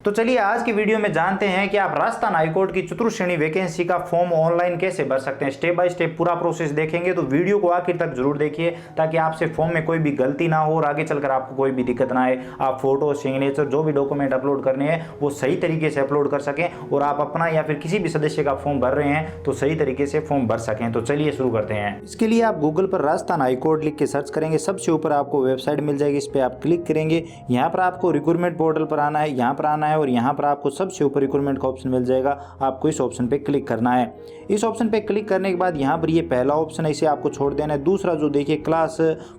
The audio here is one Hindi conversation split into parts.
तो चलिए आज की वीडियो में जानते हैं कि आप राजस्थान हाईकोर्ट की चतुर्थ श्रेणी वैकेंसी का फॉर्म ऑनलाइन कैसे भर सकते हैं। स्टेप बाय स्टेप पूरा प्रोसेस देखेंगे, तो वीडियो को आखिर तक जरूर देखिए ताकि आपसे फॉर्म में कोई भी गलती ना हो और आगे चलकर आपको कोई भी दिक्कत ना आए। आप फोटो, सिग्नेचर, जो भी डॉक्यूमेंट अपलोड करने हैं वो सही तरीके से अपलोड कर सकें और आप अपना या फिर किसी भी सदस्य का फॉर्म भर रहे हैं तो सही तरीके से फॉर्म भर सकें। तो चलिए शुरू करते हैं। इसके लिए आप गूगल पर राजस्थान हाईकोर्ट लिख के सर्च करेंगे, सबसे ऊपर आपको वेबसाइट मिल जाएगी, इस पर आप क्लिक करेंगे। यहाँ पर आपको रिक्रूटमेंट पोर्टल पर आना है, यहाँ पर आना है और यहाँ पर आपको सबसे ऊपर रिक्रूटमेंट का ऑप्शन मिल जाएगा। आपको इस ऑप्शन पे क्लिक करना है। इस ऑप्शन पे क्लिक करने के बाद यहाँ पर ये पहला ऑप्शन है, इसे आपको छोड़ देना है। दूसरा जो देखिए क्लास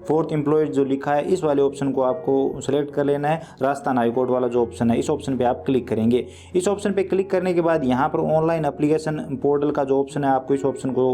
4th एम्प्लॉयज जो लिखा है, इस वाले ऑप्शन को आपको सेलेक्ट कर लेना है। राजस्थान हाईकोर्ट वाला जो ऑप्शन है, इस ऑप्शन पे आप क्लिक करेंगे। इस ऑप्शन पे क्लिक करने के बाद यहाँ पर ऑनलाइन एप्लीकेशन पोर्टल का जो ऑप्शन है, आपको इस ऑप्शन को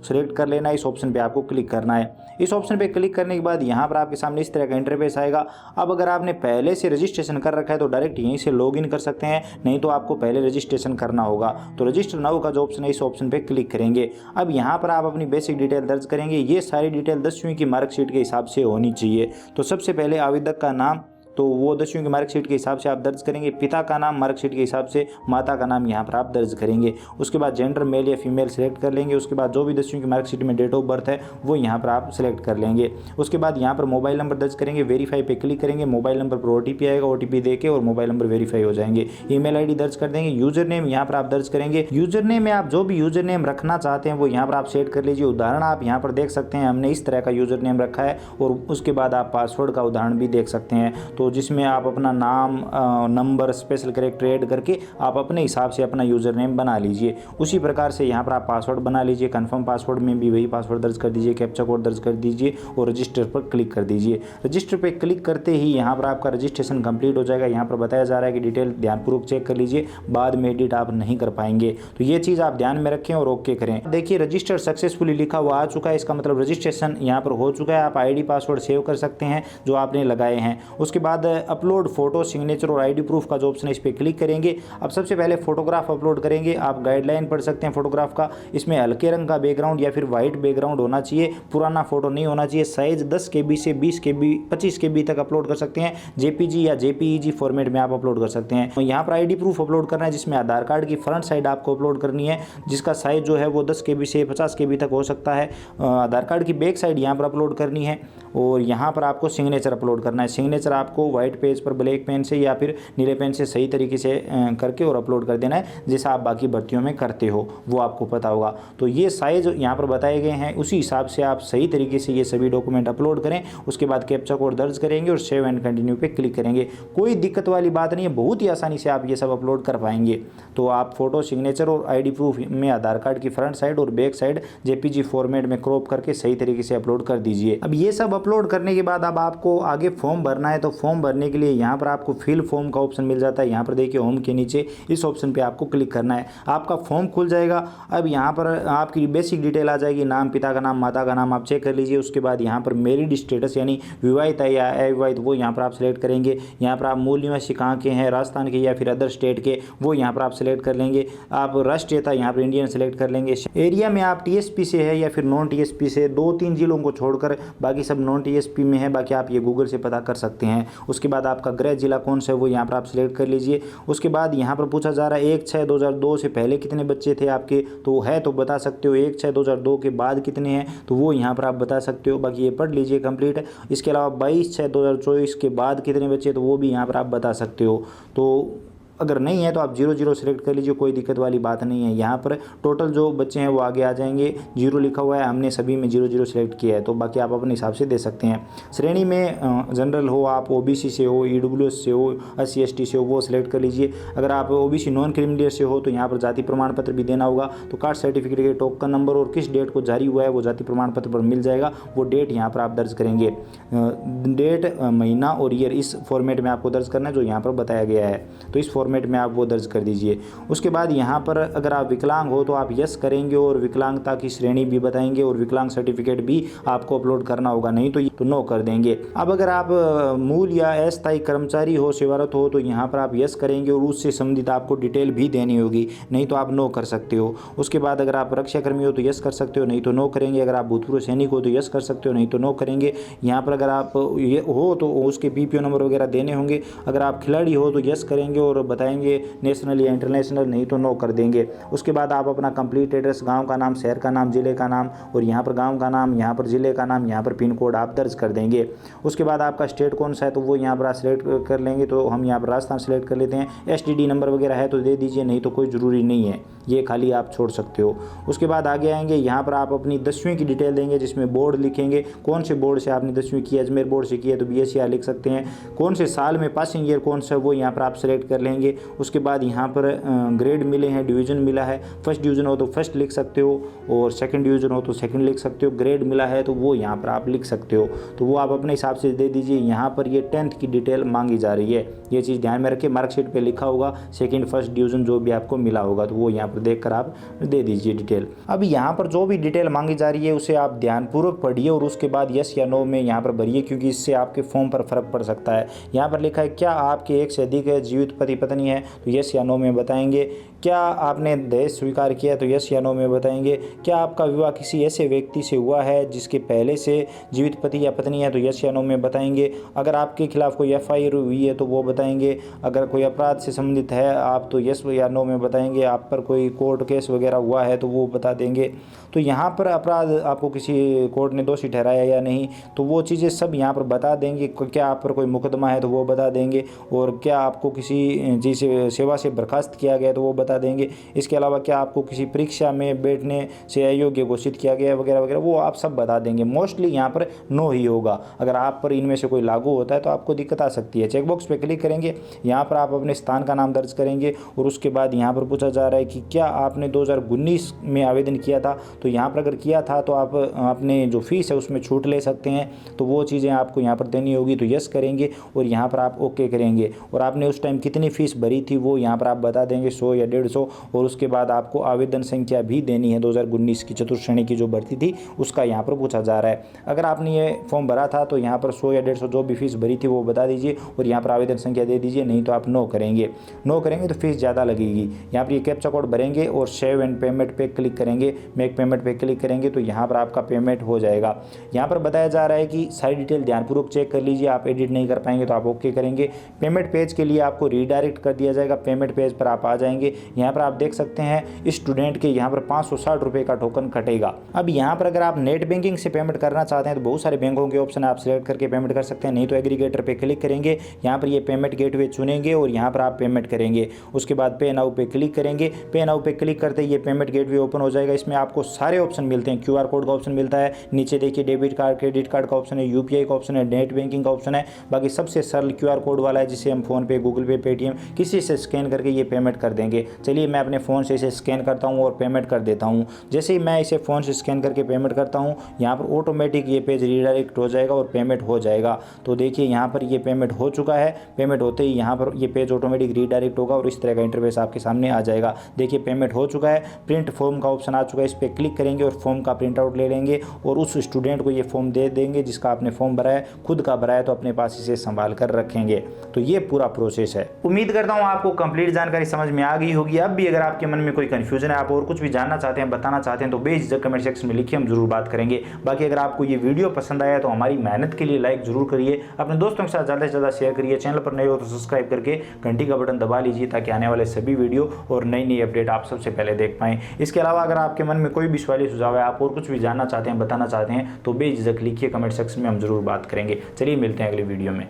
सेलेक्ट कर लेना है। इस ऑप्शन पे आपको क्लिक करना है। इस ऑप्शन पे क्लिक करने के बाद यहाँ पर आपके सामने इस तरह का इंटरफेस आएगा। अब अगर आपने पहले से रजिस्ट्रेशन कर रखा है तो डायरेक्ट यहीं से लॉगिन कर सकते हैं, नहीं तो आपको पहले रजिस्ट्रेशन करना होगा। तो रजिस्टर नाउ का जो ऑप्शन है, इस ऑप्शन पे क्लिक करेंगे। अब यहाँ पर आप अपनी बेसिक डिटेल दर्ज करेंगे। ये सारी डिटेल 10वीं की मार्कशीट के हिसाब से होनी चाहिए। तो सबसे पहले आवेदक का नाम, तो वो 10वीं की मार्कशीट के हिसाब से आप दर्ज करेंगे। पिता का नाम मार्कशीट के हिसाब से, माता का नाम यहाँ पर आप दर्ज करेंगे। उसके बाद जेंडर मेल या फीमेल सेलेक्ट कर लेंगे। उसके बाद जो भी 10वीं की मार्कशीट में डेट ऑफ बर्थ है वो यहाँ पर आप सेलेक्ट कर लेंगे। उसके बाद यहाँ पर मोबाइल नंबर दर्ज करेंगे, वेरीफाई पे क्लिक करेंगे। मोबाइल नंबर पर OTP आएगा, OTP देके और मोबाइल नंबर वेरीफाई हो जाएंगे। ईमेल ID दर्ज कर देंगे। यूजर नेम यहाँ पर आप दर्ज करेंगे। यूजर नेम में आप जो भी यूजर नेम रखना चाहते हैं वो यहाँ पर आप सेट कर लीजिए। उदाहरण आप यहाँ पर देख सकते हैं, हमने इस तरह का यूजर नेम रखा है। और उसके बाद आप पासवर्ड का उदाहरण भी देख सकते हैं, तो जिसमें आप अपना नाम, नंबर, स्पेशल कैरेक्टर ऐड करके आप अपने हिसाब से अपना यूजर नेम बना लीजिए। उसी प्रकार से यहाँ पर आप पासवर्ड बना लीजिए। कंफर्म पासवर्ड में भी वही पासवर्ड दर्ज कर दीजिए, कैप्चा कोड दर्ज कर दीजिए और रजिस्टर पर क्लिक कर दीजिए। रजिस्टर पर क्लिक करते ही यहाँ पर आपका रजिस्ट्रेशन कंप्लीट हो जाएगा। यहाँ पर बताया जा रहा है कि डिटेल ध्यानपूर्वक चेक कर लीजिए, बाद में एडिट आप नहीं कर पाएंगे। तो ये चीज़ आप ध्यान में रखें और ओके करें। देखिए रजिस्टर सक्सेसफुली लिखा हुआ आ चुका है, इसका मतलब रजिस्ट्रेशन यहाँ पर हो चुका है। आप ID पासवर्ड सेव कर सकते हैं जो आपने लगाए हैं। उसके बाद अपलोड फोटो, सिग्नेचर और ID प्रूफ का जो ऑप्शन है, इस पर क्लिक करेंगे। अब सबसे पहले फोटोग्राफ अपलोड करेंगे। आप गाइडलाइन पढ़ सकते हैं फोटोग्राफ का। इसमें हल्के रंग का बैकग्राउंड या फिर वाइट बैकग्राउंड होना चाहिए, पुराना फोटो नहीं होना चाहिए। साइज 10 KB से 20 KB, 25 KB तक अपलोड कर सकते हैं। JPG या JPEG फॉर्मेट में आप अपलोड कर सकते हैं। यहाँ पर ID प्रूफ अपलोड करना है, जिसमें आधार कार्ड की फ्रंट साइड आपको अपलोड करनी है, जिसका साइज जो है वो 10 KB से 50 KB तक हो सकता है। आधार कार्ड की बैक साइड यहाँ पर अपलोड करनी है और यहाँ पर आपको सिग्नेचर अपलोड करना है। सिग्नेचर आपको व्हाइट पेज पर ब्लैक पेन से या फिर नीले पेन से सही तरीके से करके और अपलोड कर देना है, जैसा आप बाकी भर्तियों में करते हो, वो आपको पता होगा। तो ये साइज यहाँ पर बताए गए हैं, उसी हिसाब से आप सही तरीके से ये सभी डॉक्यूमेंट अपलोड करें। उसके बाद कैप्चा कोड दर्ज करेंगे और सेव एंड कंटिन्यू पे क्लिक करेंगे। कोई दिक्कत वाली बात नहीं है, बहुत ही आसानी से आप ये सब अपलोड कर पाएंगे। तो आप फोटो, सिग्नेचर और ID प्रूफ में आधार कार्ड की फ्रंट साइड और बैक साइड JPG फॉर्मेट में क्रॉप करके सही तरीके से अपलोड कर दीजिए। अब ये सब अपलोड करने के बाद अब आपको आगे फॉर्म भरना है। तो फॉर्म भरने के लिए यहाँ पर आपको फिल फॉर्म का ऑप्शन मिल जाता है। यहाँ पर देखिए होम के नीचे इस ऑप्शन पे आपको क्लिक करना है, आपका फॉर्म खुल जाएगा। अब यहाँ पर आपकी बेसिक डिटेल आ जाएगी, नाम, पिता का नाम, माता का नाम आप चेक कर लीजिए। उसके बाद यहाँ पर मैरिड स्टेटस यानी विवाहित है या अविवाहित, वो यहाँ पर आप सेलेक्ट करेंगे। यहाँ पर आप मूल निवासी कहाँ के हैं, राजस्थान के या फिर अदर स्टेट के, वो यहाँ पर आप सेलेक्ट कर लेंगे। आप राष्ट्रीयता यहाँ पर इंडियन सेलेक्ट कर लेंगे। एरिया में आप TSP से है या फिर नॉन TSP से, 2-3 जिलों को छोड़कर बाकी सब नॉन TSP में है। बाकी आप ये गूगल से पता कर सकते हैं। उसके बाद आपका गृह जिला कौन सा है वो यहाँ पर आप सिलेक्ट कर लीजिए। उसके बाद यहाँ पर पूछा जा रहा है 1/6/2002 से पहले कितने बच्चे थे आपके, तो है तो बता सकते हो। 1/6/2002 के बाद कितने हैं तो वो यहाँ पर आप बता सकते हो। बाकी ये पढ़ लीजिए कंप्लीट। इसके अलावा 22/6/2024 के बाद कितने बच्चे, तो वो भी यहाँ पर आप बता सकते हो। तो अगर नहीं है तो आप 0 सेलेक्ट कर लीजिए, कोई दिक्कत वाली बात नहीं है। यहाँ पर टोटल जो बच्चे हैं वो आगे आ जाएंगे। 0 लिखा हुआ है, हमने सभी में 0 सेलेक्ट किया है, तो बाकी आप अपने हिसाब से दे सकते हैं। श्रेणी में जनरल हो, आप OBC से हो, EWS से हो, SC ST से हो, वो सिलेक्ट कर लीजिए। अगर आप OBC नॉन क्रिमिनल से हो तो यहाँ पर जाति प्रमाण पत्र भी देना होगा। तो कास्ट सर्टिफिकेट के टोकन नंबर और किस डेट को जारी हुआ है वो जाति प्रमाण पत्र पर मिल जाएगा। वो डेट यहाँ पर आप दर्ज करेंगे, डेट, महीना और ईयर इस फॉर्मेट में आपको दर्ज करना है जो यहाँ पर बताया गया है। तो इस फॉर्मेट में आप वो दर्ज कर दीजिए। उसके बाद यहाँ पर अगर आप विकलांग हो तो आप यस करेंगे और विकलांगता की श्रेणी भी बताएंगे और विकलांग सर्टिफिकेट भी आपको अपलोड करना होगा, नहीं तो नो कर देंगे। अब अगर आप मूल या अस्थायी कर्मचारी हो, सेवारत हो, तो यहाँ पर आप यस करेंगे और उससे संबंधित आपको डिटेल भी देनी होगी, नहीं तो आप नो कर सकते हो। उसके बाद अगर आप रक्षाकर्मी हो तो यस कर सकते हो, नहीं तो नो करेंगे। अगर आप भूतपूर्व सैनिक हो तो यस कर सकते हो, नहीं तो नो करेंगे। यहाँ पर अगर आप ये हो तो उसके PPO नंबर वगैरह देने होंगे। अगर आप खिलाड़ी हो तो यस करेंगे और बताएंगे, नेशनल या इंटरनेशनल, नहीं तो नो कर देंगे। उसके बाद आप अपना कंप्लीट एड्रेस, गांव का नाम, शहर का नाम, ज़िले का नाम और यहाँ पर गांव का नाम, यहाँ पर ज़िले का नाम, यहाँ पर पिन कोड आप दर्ज कर देंगे। उसके बाद आपका स्टेट कौन सा है तो वो यहाँ पर आप सेलेक्ट कर लेंगे, तो हम यहाँ पर राजस्थान सेलेक्ट कर लेते हैं। STD नंबर वगैरह है तो दे दीजिए, नहीं तो कोई ज़रूरी नहीं है, ये खाली आप छोड़ सकते हो। उसके बाद आगे आएंगे, यहाँ पर आप अपनी 10वीं की डिटेल देंगे, जिसमें बोर्ड लिखेंगे, कौन से बोर्ड से आपने 10वीं की, अजमेर बोर्ड से की है तो BSc लिख सकते हैं। कौन से साल में पासिंग ईयर कौन सा वो यहाँ पर आप सेलेक्ट कर लेंगे। उसके बाद यहाँ पर ग्रेड मिले हैं, डिवीज़न मिला है, फर्स्ट डिवीज़न हो तो फर्स्ट लिख सकते हो और सेकंड डिवीज़न हो तो सेकंड लिख सकते हो, ग्रेड मिला है तो वो यहाँ पर आप लिख सकते हो, तो वो आप अपने हिसाब से दे दीजिए। यहाँ पर ये 10th की डिटेल मांगी जा रही है, ये चीज़ ध्यान में रखिए। मार्कशीट पे लिखा होगा सेकंड, फर्स्ट डिवीज़न जो भी आपको मिला होगा तो वो यहाँ पर देखकर आप दे दीजिए डिटेल। अब यहाँ पर जो भी डिटेल मांगी जा रही है उसे आप ध्यानपूर्वक पढ़िए और उसके बाद यस या नो में यहाँ पर भरिए, क्योंकि इससे आपके फॉर्म पर फर्क पड़ सकता है। यहाँ पर लिखा है क्या आपके एक से अधिक जीवित पति पत्नी है तो यस या नो में बताएंगे। क्या आपने दहेज स्वीकार किया तो यस या नो में बताएंगे। क्या आपका विवाह किसी ऐसे व्यक्ति से हुआ है जिसके पहले से जीवित पति या पत्नी है तो यस या नो में बताएंगे। अगर आपके खिलाफ कोई FIR हुई है तो वो बताएंगे। अगर कोई अपराध से संबंधित है आप तो यस या नो में बताएंगे। आप पर कोई कोर्ट केस वगैरह हुआ है तो वो बता देंगे। तो यहाँ पर अपराध आपको किसी कोर्ट ने दोषी ठहराया या नहीं तो वो चीज़ें सब यहाँ पर बता देंगे। क्या आप पर कोई मुकदमा है तो वो बता देंगे, और क्या आपको किसी चीज़ सेवा से बर्खास्त किया गया तो वो बता देंगे। इसके अलावा क्या आपको किसी परीक्षा में बैठने से अयोग्य घोषित किया गया वगैरह वगैरह, वो आप सब बता देंगे। मोस्टली यहाँ पर नो ही होगा। अगर आप पर इनमें से कोई लागू होता है तो आपको दिक्कत आ सकती है। चेकबॉक्स पे क्लिक करेंगे, यहाँ पर आप अपने स्थान का नाम दर्ज करेंगे और उसके बाद यहाँ पर पूछा जा रहा है कि क्या आपने 2019 में आवेदन किया था, तो यहाँ पर अगर किया था तो आप अपने जो फीस है उसमें छूट ले सकते हैं, तो वो चीज़ें आपको यहाँ पर देनी होगी। तो यस करेंगे और यहाँ पर आप ओके करेंगे, और आपने उस टाइम कितनी फ़ीस भरी थी वो यहाँ पर आप बता देंगे, 100 या 150। और उसके बाद आपको आवेदन संख्या भी देनी है, 2019 की चतुर्थ श्रेणी की जो भर्ती थी उसका यहाँ पर पूछा जा रहा है। अगर आपने ये फॉर्म भरा था तो यहाँ पर 100 या 150 जो भी फीस भरी थी वो बता दीजिए और यहाँ पर आवेदन संख्या दे दीजिए, नहीं तो आप नो करेंगे। नो करेंगे तो फीस ज़्यादा लगेगी। यहाँ पर ये कैप्चा कोड भरेंगे और सेव एंड पेमेंट पे क्लिक करेंगे, मेक पेमेंट पे क्लिक करेंगे तो यहाँ पर आपका पेमेंट हो जाएगा। यहाँ पर बताया जा रहा है कि सारी डिटेल ध्यानपूर्वक चेक कर लीजिए, आप एडिट नहीं कर पाएंगे तो आप ओके करेंगे। पेमेंट पेज के लिए आपको रीडायरेक्ट कर दिया जाएगा, पेमेंट पेज पर आप आ जाएंगे। यहाँ पर आप देख सकते हैं स्टूडेंट के यहाँ पर 560 रुपये का टोकन कटेगा। अब यहाँ पर अगर आप नेट बैंकिंग से पेमेंट करना चाहते हैं तो बहुत सारे बैंकों के ऑप्शन आप सिलेक्ट करके पेमेंट कर सकते हैं, नहीं तो एग्रीगेटर पे क्लिक करेंगे, यहाँ पर ये पेमेंट गेटवे चुनेंगे और यहाँ पर आप पेमेंट करेंगे। उसके बाद पे नाउ पे क्लिक करेंगे, पे नाउ पे क्लिक करते ही ये पेमेंट गेटवे ओपन हो जाएगा। इसमें आपको सारे ऑप्शन मिलते हैं, QR कोड का ऑप्शन मिलता है, नीचे देखिए डेबिट कार्ड क्रेडिट कार्ड का ऑप्शन है, UPI का ऑप्शन है, नेट बैंकिंग का ऑप्शन है। बाकी सबसे सरल QR कोड वाला है जिसे हम फोन पे, गूगल पे, पेटीएम किसी से स्कैन करके ये पेमेंट कर देंगे। चलिए मैं अपने फ़ोन से इसे स्कैन करता हूँ और पेमेंट कर देता हूँ। जैसे ही मैं इसे फ़ोन से स्कैन करके पेमेंट करता हूँ यहाँ पर ऑटोमेटिक ये पेज रीडायरेक्ट हो जाएगा और पेमेंट हो जाएगा। तो देखिए यहाँ पर ये पेमेंट हो चुका है। पेमेंट होते ही यहाँ पर ये पेज ऑटोमेटिक रीडायरेक्ट होगा और इस तरह का इंटरफेस आपके सामने आ जाएगा। देखिए पेमेंट हो चुका है। प्रिंट फॉर्म का ऑप्शन आ चुका है, इस पर क्लिक करेंगे और फॉर्म का प्रिंट आउट ले लेंगे और उस स्टूडेंट को ये फॉर्म दे देंगे जिसका आपने फॉर्म भरा है। खुद का भरा है तो अपने पास इसे संभाल कर रखेंगे। तो ये पूरा प्रोसेस है। उम्मीद करता हूँ आपको कंप्लीट जानकारी समझ में आ गई होगी। अब भी अगर आपके मन में कोई कंफ्यूजन है, आप और कुछ भी जानना चाहते हैं, बताना चाहते हैं तो बेझिझक कमेंट सेक्शन में लिखिए, हम जरूर बात करेंगे। बाकी अगर आपको ये वीडियो पसंद आया तो हमारी मेहनत के लिए लाइक जरूर करिए, अपने दोस्तों के साथ ज़्यादा से ज़्यादा शेयर करिए। चैनल पर नए हो तो सब्सक्राइब करके घंटी का बटन दबा लीजिए ताकि आने वाले सभी वीडियो और नई नई अपडेट आप सबसे पहले देख पाएं। इसके अलावा अगर आपके मन में कोई भी सवाल सुझाव है, आप और कुछ भी जानना चाहते हैं, बताना चाहते हैं तो बेझिझक लिखिए कमेंट सेक्शन में, हम जरूर बात करेंगे। चलिए मिलते हैं अगली वीडियो में।